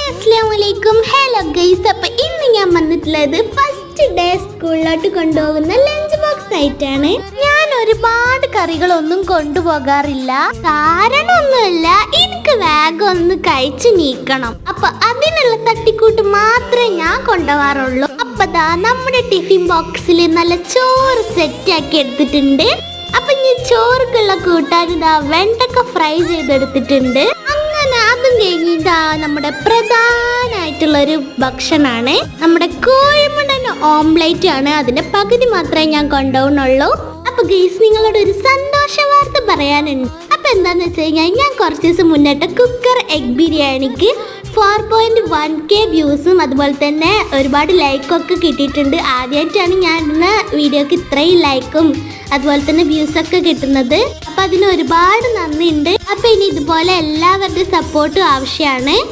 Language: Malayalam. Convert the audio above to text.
അസ്സലാമലൈക്കും. ഹലോ ഗൈസ്, അപ്പൊ ഇന്ന് ഞാൻ വന്നിട്ടുള്ളത് ഫസ്റ്റ് ഡേ സ്കൂളിലോട്ട് കൊണ്ടുപോകുന്ന ലഞ്ച് ബോക്സ് ആയിട്ടാണ്. ഞാൻ ഒരുപാട് കറികളൊന്നും കൊണ്ടുപോകാറില്ല. കാരണമൊന്നുമില്ല, എനിക്ക് വേഗം ഒന്ന് കഴിച്ചു നീക്കണം. അപ്പൊ അതിനുള്ള തട്ടിക്കൂട്ട് മാത്രമേ ഞാൻ കൊണ്ടുപോകാറുള്ളൂ. അപ്പതാ നമ്മുടെ ടിഫിൻ ബോക്സിൽ നല്ല ചോറ് സെറ്റ് ആക്കി എടുത്തിട്ടുണ്ട്. അപ്പൊ ഞാൻ ചോറുക്കുള്ള കൂട്ടാൻ ഇതാ വെണ്ടക്ക ഫ്രൈ ചെയ്തെടുത്തിട്ടുണ്ട്. അതും കഴിഞ്ഞിട്ടാ നമ്മുടെ പ്രധാനമായിട്ടുള്ളൊരു ഭക്ഷണമാണ് നമ്മുടെ കോഴിമുട്ടൻ ഓംലേറ്റ് ആണ്. അതിന്റെ പകുതി മാത്രമേ ഞാൻ കൊണ്ടുപോകുന്നുള്ളൂ. അപ്പൊ ഗൈസ്, നിങ്ങളോട് ഒരു സന്തോഷ വാർത്ത പറയാനുണ്ട്. അപ്പൊ എന്താന്ന് വെച്ച് കഴിഞ്ഞാൽ ഞാൻ കുറച്ച് ദിവസം മുന്നേട്ട് കുക്കർ എഗ് ബിരിയാണിക്ക് 4.1K വ്യൂസും അതുപോലെ തന്നെ ഒരുപാട് ലൈക്കൊക്കെ കിട്ടിയിട്ടുണ്ട്. ആദ്യമായിട്ടാണ് ഞാൻ ഇന്ന് വീഡിയോക്ക് ഇത്രയും ലൈക്കും അതുപോലെ തന്നെ വ്യൂസൊക്കെ കിട്ടുന്നത്. അപ്പൊ അതിന് ഒരുപാട് നന്ദിയുണ്ട്. അപ്പൊ ഇനി ഇതുപോലെ എല്ലാവരുടെയും സപ്പോർട്ടും ആവശ്യമാണ്.